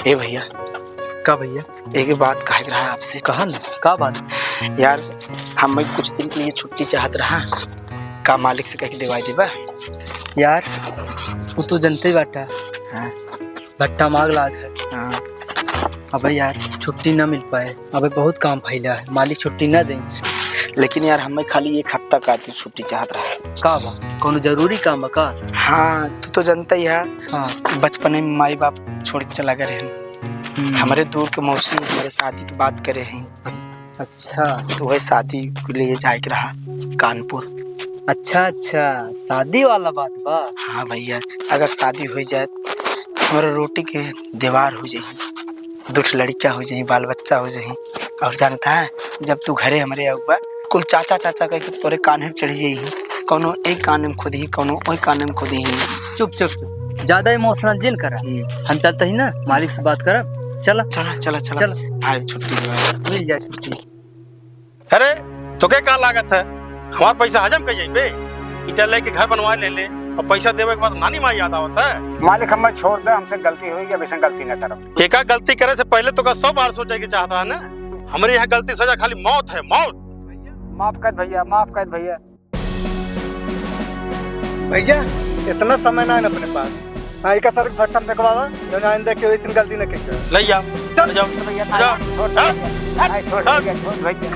ए भैया, का भैया? एक बात कह रहा है आपसे। कहा ना, का बात? यार हम कुछ दिन के लिए छुट्टी चाहत रहा, का मालिक से कह के दिवाई देबा। यार वो तो जनते ही बाटा। हाँ भट्टा मांग लाग है। हाँ। अबे यार छुट्टी ना मिल पाए, अबे बहुत काम फैला है, मालिक छुट्टी ना दें। लेकिन यार हमें खाली 1 हफ्ता का छुट्टी चाहत रहा। का बा? कोनो जरूरी काम बा का? हाँ तू तो जानता ही है। हाँ। बचपन में माई बाप छोड़ के चला गए हैं। हमारे दूर के मौसी हमारे शादी की बात करे हैं। अच्छा तो वह शादी के लिए जाए के रहा कानपुर। अच्छा अच्छा, शादी वाला बात बा। हाँ भैया, अगर शादी हो जाए हमारा रोटी के दीवार हो जाए, 2 लड़किया हो जाए, बाल बच्चा हो जाए। और जानता है जब तू घरे हमारे आऊबा कुल चाचा चाचा कह के तोरे कान में चढ़ी जाई, कोनो एक कान में खुद ही, कोनो ओई कान में खुद ही। चुप चुप, ज्यादा इमोशनल जिन करा। हम चलते ही ना, मालिक से बात करब। चला चला चला चला चल। भाई छुट्टी मिल जाए छुट्टी। अरे तो क्या लागत है, हमारा पैसा हजम कर जाइबे। ईटा लेके घर बनवा ले और पैसा देवे के बाद नानी माँ याद आवता है। मालिक हमें छोड़ दे, हमसे गलती हुई या वैसे गलती न करब। एक गलती करे से पहले तो 100 बार सोचे के चाहता है ना। हमारे यहाँ गलती सजा खाली मौत है, मौत। माफ कर भैया, माफ कर भैया। भैया इतना समय ना है अपने पास। हाँ एक सर भट्टा फेंकवावा, जो ना आइंदा के वैसी गलती न कर। ले जाओ, ले जाओ, भैया जाओ। छोड़ भैया, छोड़ भैया।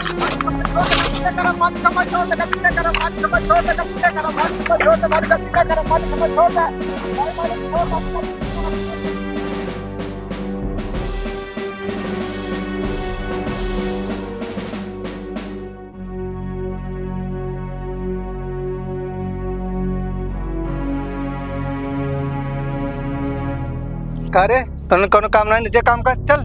करे तने कोनो काम ना, नीचे काम कर चल।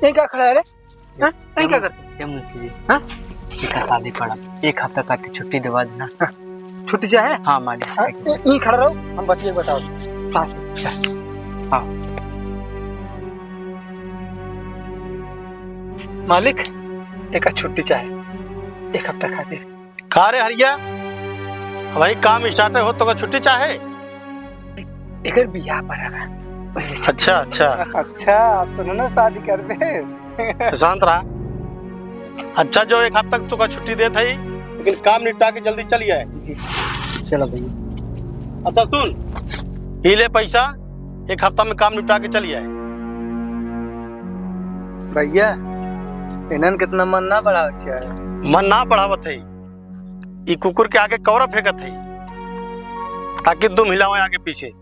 ये क्या खड़ा है रे? हाँ? ये क्या करते? क्या मुंशी जी? हाँ? का शादी पड़ा, 1 हफ्ता का छुट्टी दिवा देना। छुट्टी चाहे? हाँ मालिक से। यहीं खड़ा रहो, हम बतिए बताओ। साथ हाँ मालिक, एक छुट्टी चाहे 1 हफ्ता खातिर। खा रे हरिया, वही काम स्टार्ट हो तो छुट्टी चाहे। एकर बियाह पर आगा। अच्छा अच्छा, अच्छा अब तो ना शादी कर दे। शांत रहा। अच्छा जो 1 हफ्ता तक तुका छुट्टी दे थी, लेकिन काम निपटा के जल्दी चलिए। जी चलो भैया। अच्छा सुन, ही ले पैसा, 1 हफ्ता में काम निपटा के चलिए। भैया इन्हन कितना मन ना बढ़ावा चाहे। मन ना बढ़ावत है, ई कुकुर के आगे कौरा फेंकत है ताकि दुम हिलावे आगे पीछे।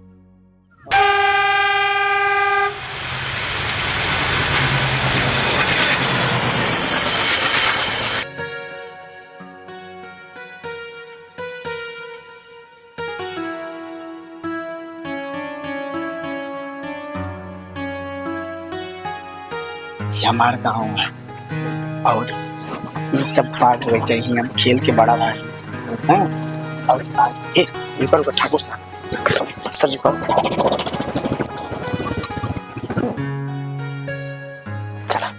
ये हमारा गाँव है और ये सब बात हो चाहिए। हम खेल के बड़ा भाई हैं। और ए रुको ठाकुर साहब, सर रुको। चला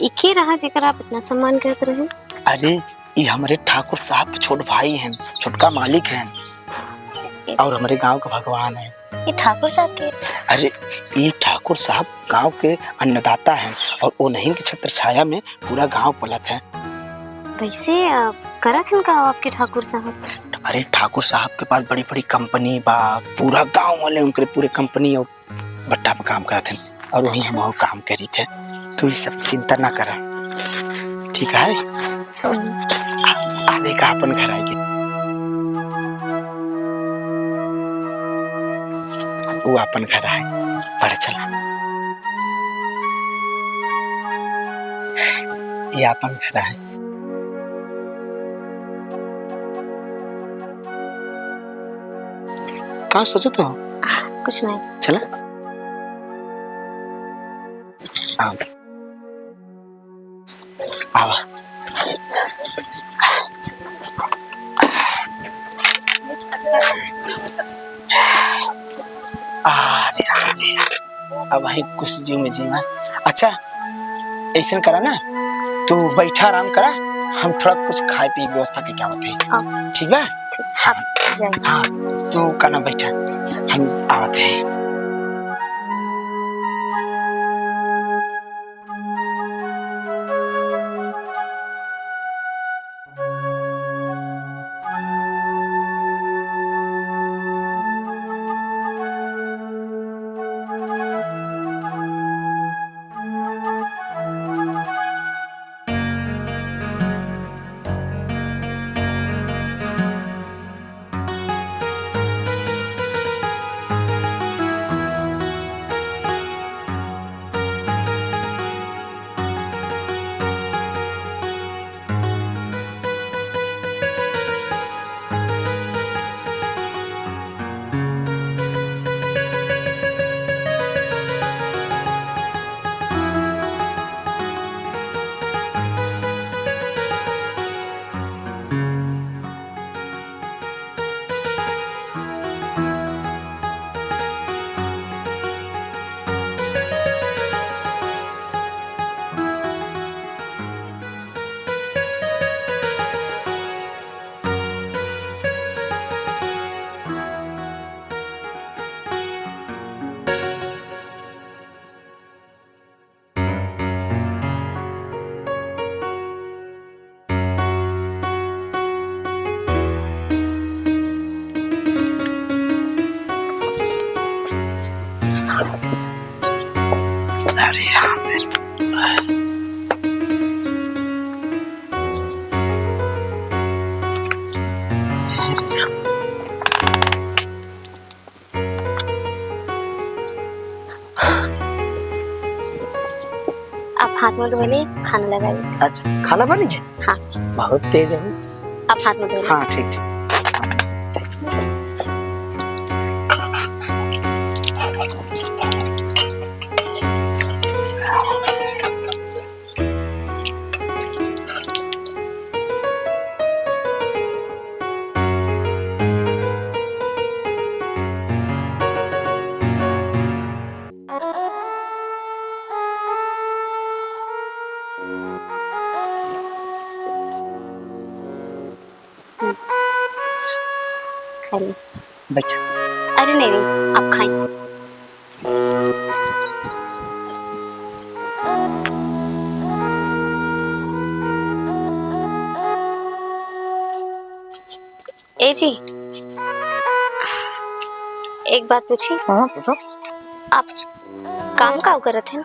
इके रहा जेकर आप इतना सम्मान करत रहे। अरे ये हमारे ठाकुर साहब के छोट भाई हैं, छोटका मालिक हैं और हमारे गांव का भगवान है। ये ठाकुर साहब के? अरे ये ठाकुर साहब गांव के अन्नदाता हैं और वो नहीं की छत्र छाया में पूरा गांव पलत है। वैसे करत हैं का आपके ठाकुर साहब? अरे ठाकुर साहब के पास बड़ी बड़ी कंपनी बा, पूरा गांव वाले उनके पूरे कंपनी और भट्टा पे काम करते हैं और वही हम काम करी थे। तो ये सब चिंता ना करा, ठीक है? आने का अपन घर आएगी, वो अपन घर आए पढ़े चला। ये अपन घर आए। कहाँ सोचो तो? कुछ नहीं। चला आवा। अब वही कुछ जीव में जीवा। अच्छा ऐसा करा ना, तू बैठा आराम करा, हम थोड़ा कुछ खाए पी व्यवस्था के क्या होते हैं, ठीक है? आप जाइए। हाँ तू कहना बैठा, हम आवते हैं। अरे राम, आप हाथ में धो लिए, खाना लगाइए। अच्छा खाना बन गया? हाँ। बहुत तेज है। आप हाथ में धो लिए। हाँ ठीक ठीक। खाइए। बैठा। अरे नहीं नहीं, आप खाइए। ए जी, एक बात पूछी। हाँ पूछो। आप काम का करत हैं?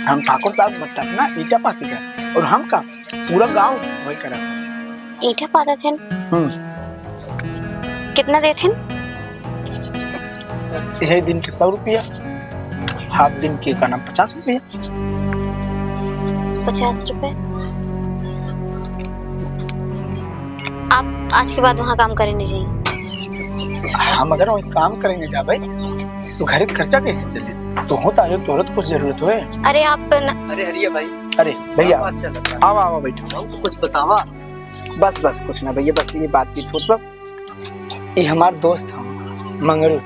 हम ठाकुर साहब भट्टा ना ईटा पाती का, और हम का पूरा गांव वही करा। ईटा पाता थे? कितना देते? यह दिन के 100 रुपया, हाफ दिन के का नाम 50 रुपया। 50 रुपए। आप आज के बाद वहाँ काम करेंगे जाइए। हम अगर वही काम करेंगे जाबे तो घर का खर्चा कैसे चले? तो होता है तो कुछ जरूरत हो। अरे आप अरे हरिया भाई, अरे भैया अच्छा लगा। आओ आओ बैठो। हमको कुछ बतावा। बस बस कुछ ना भैया, बस ये बातचीत पूछो। ये हमारे दोस्त हम मंगरू,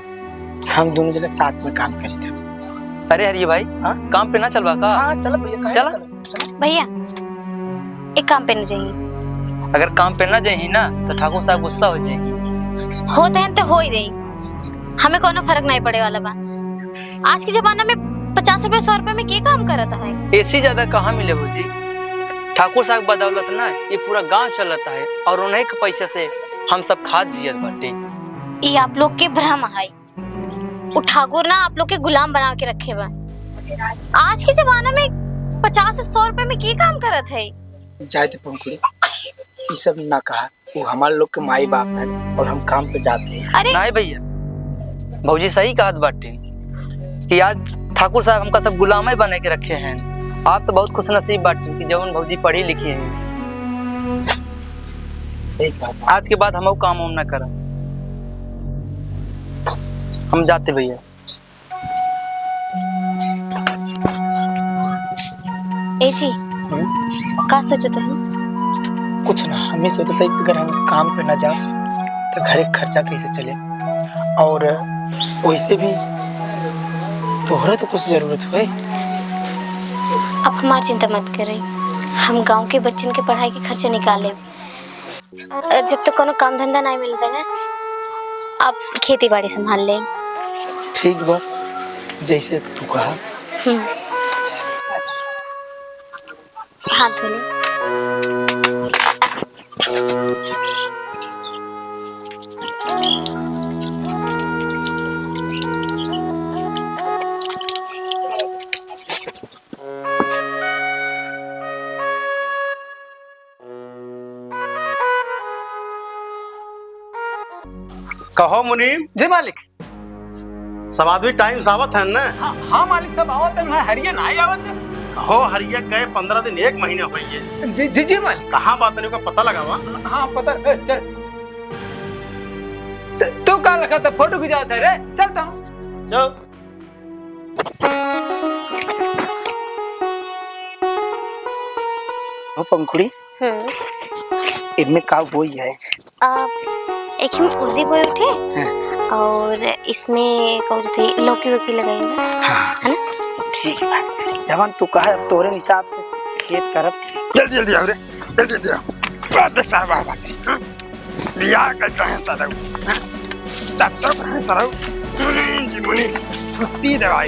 हम दोनों जने साथ में काम करते हैं। अरे हरिया भाई, हाँ? काम पे ना चलवा का? हाँ चलो भैया, चलो। भैया एक काम पे नहीं जाइए। अगर काम पे ना जाही ना तो ठाकुर साहब गुस्सा हो जाएंगे। होते हैं तो हो ही रही, हमें कोनो फर्क नहीं पड़े वाला बा। आज के जमाना में 50 रुपए 100 रुपए में क्या काम करता है? ऐसी ज्यादा कहाँ मिले भौजी? ठाकुर साहब बदौलत ना ये पूरा गांव चलता है, और उन्हीं के पैसे से हम सब खा जियत बाटे। ये आप लोग के भ्रम है। वो ठाकुर ना आप लोग के गुलाम बना के रखे बा। आज के जमाना में 50 से 100 रुपए में क्या काम करत है? जाते पंकुड़ी, ये सब ना कहा, वो हमारे लोग के माई बाप है और हम काम पे जाते हैं। अरे नहीं भैया, भौजी सही कहत बाटे कि आज ठाकुर साहब हमका सब गुलाम बना के रखे हैं। आप तो बहुत खुश नसीब बाटे कि जवन भौजी पढ़ी लिखी है। सही बात। आज के बाद हम काम ना करा। हम जाते भैया। ए जी, का सोचते हैं? कुछ ना, हम ही सोचते थे कि अगर हम काम पे ना जाओ तो घर का खर्चा कैसे चले, और वैसे भी तोहरा तो कुछ जरूरत हुए। आप हमारी चिंता मत करें, हम गांव के बच्चन के पढ़ाई के खर्चे निकाले। जब तक कोनो काम धंधा नहीं मिलता ना, आप खेती बाड़ी संभाल ले। ठीक बा, जैसे तू कहा। हाथ धो ले। कहो मुनीम, जी मालिक। सब आदमी टाइम से आवत है ना? हाँ मालिक, सब आवत है। हरिया नहीं आवत है। हो हरिया गए 15 दिन 1 महीने हो गई। जी जी जी मालिक। कहाँ बात नहीं का पता लगा हुआ? हाँ पता। चल तू का लगा था फोटो खिंचाता है रे, चलता हूँ। चल। ओ पंखुड़ी, इनमें का बोई जाए? एक ही उर्दी बोए उठे और इसमें कौन थे लौकी वोकी लगाएंगे, है ना? ठीक है, जवान तू कहा अब तोरे हिसाब से खेत करब। जल्दी जल्दी आओ रे, जल्दी जल्दी आओ। बात साहब आ बात बिया करता है सारा डॉक्टर है सारा जी मुनी पी दवाई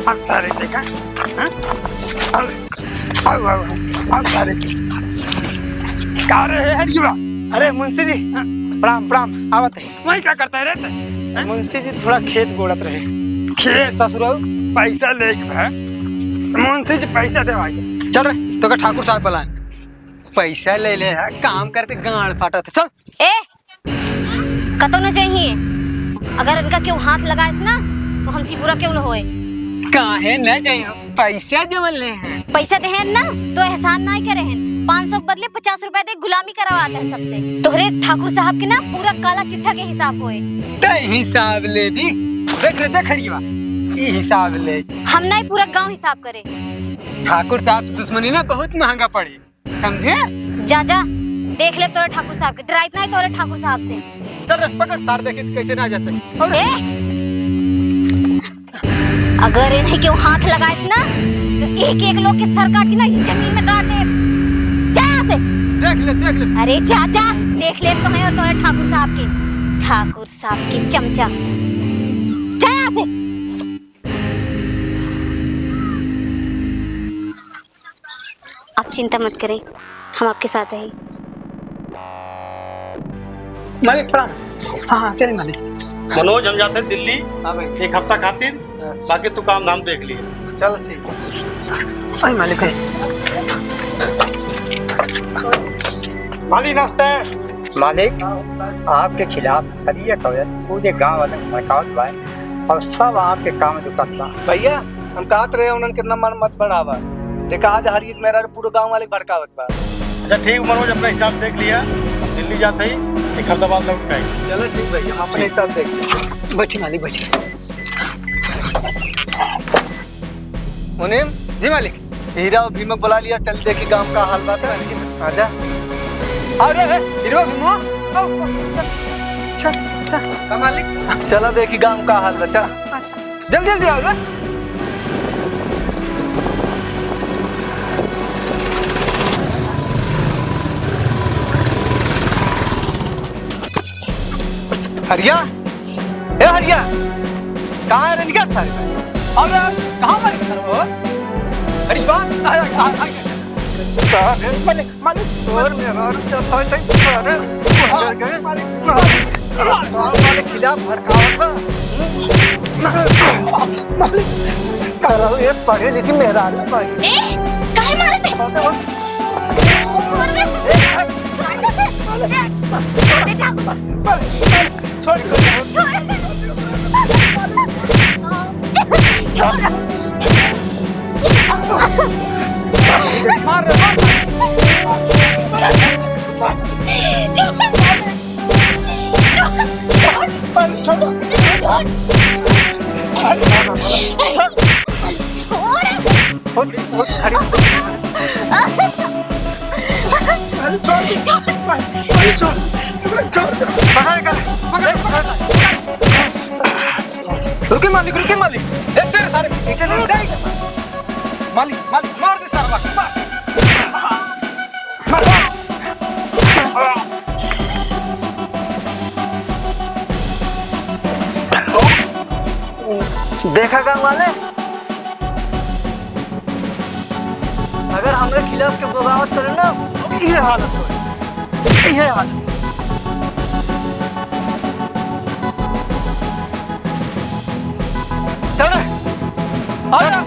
अब सारे देखा। आओ आओ आओ सारे का रहे है जीवा। अरे मुंशी जी, प्रणाम प्रणाम। आवत है। वही क्या करता है रे? मुंशी जी थोड़ा खेत गोड़त रहे। खेत ससुराल पैसा लेके है, मुंशी जी पैसा देवाई। चल रे, तो का ठाकुर साहब बुलाए, पैसा ले ले है, काम करके गाड़ फाटा था। चल ए कतो न चाहिए, अगर इनका क्यों हाथ लगाए ना तो हमसे बुरा क्यों न होए। काहे न जाए, पैसा जमल ले हैं। पैसा देहन ना तो एहसान नहीं करे हैं, 500 के बदले 50 रुपए दे गुलामी करवाते हैं सबसे। तोहरे ठाकुर साहब के ना पूरा काला चिट्ठा के हिसाब होए। हिसाब ले दी, देख रे देख रही बा, ये हिसाब ले। हम नहीं पूरा गांव हिसाब करे। ठाकुर साहब से दुश्मनी ना बहुत महंगा पड़ी, समझे? जा जा देख ले तोरे ठाकुर साहब के, डराइत नहीं तोरे ठाकुर साहब से। चल रे पकड़, सार देखे कैसे ना जाते। अगर इन्हें क्यों हाथ लगाए ना तो एक एक लोग के सर काट के ना जमीन में गाड़ दे। जा यहाँ से। देख ले देख ले। अरे जा जा देख ले तो है, और तोरे ठाकुर साहब के चमचा। जा यहाँ से। आप चिंता मत करें, हम आपके साथ हैं। मालिक प्रणाम। हाँ चलिए मालिक। मनोज हम जाते दिल्ली। हाँ भाई। 1 हफ्ता खातिर, बाकी तू काम धाम देख लिए। चलो ठीक है। आई मालिक है। मालिक नमस्ते। मालिक आपके खिलाफ करिए कवल पूरे गांव वाले भड़कावत भाई और सब आपके काम दुखत बा। भैया हम कहत रहे उन्हन कितना मन मत बढ़ावा, देखा आज हरियत मेरा पूरा गांव वाले भड़कावत बा। अच्छा ठीक मनोज, अपना हिसाब देख लिया। दिल्ली जाते ही 1 हफ्ता बाद लौट के आएंगे। चलो ठीक भैया, हम अपने हिसाब देखते। बैठिए मालिक बैठिए। मुनीम जी मालिक, हीरा और भीमक बुला लिया, चल देखी गांव का हाल बात है। आजा। अरे हीरा भीमा, चल चल मालिक, चलो देखी गांव का हाल बचा। जल्दी जल्दी आओ ना। हरिया, ए हरिया, कहाँ है निकल सारे? और कहाँ पर सर वो? अरे बात मालिक मालिक और मेरा और सारे मालिक खिलाफ भड़कावत बा। मालिक करो ये पढ़े लिखे मेरा भाई। ए काहे मारे थे? छोड़ दे छोड़ मार रुके मालिक रुके मालिक, एक सारे मालिक मालिक मार दे सारा। देखा गाँव वाले, अगर हमारे खिलाफ के बगावत करे ना तो ये हालत हो, ये हालत। चल अरे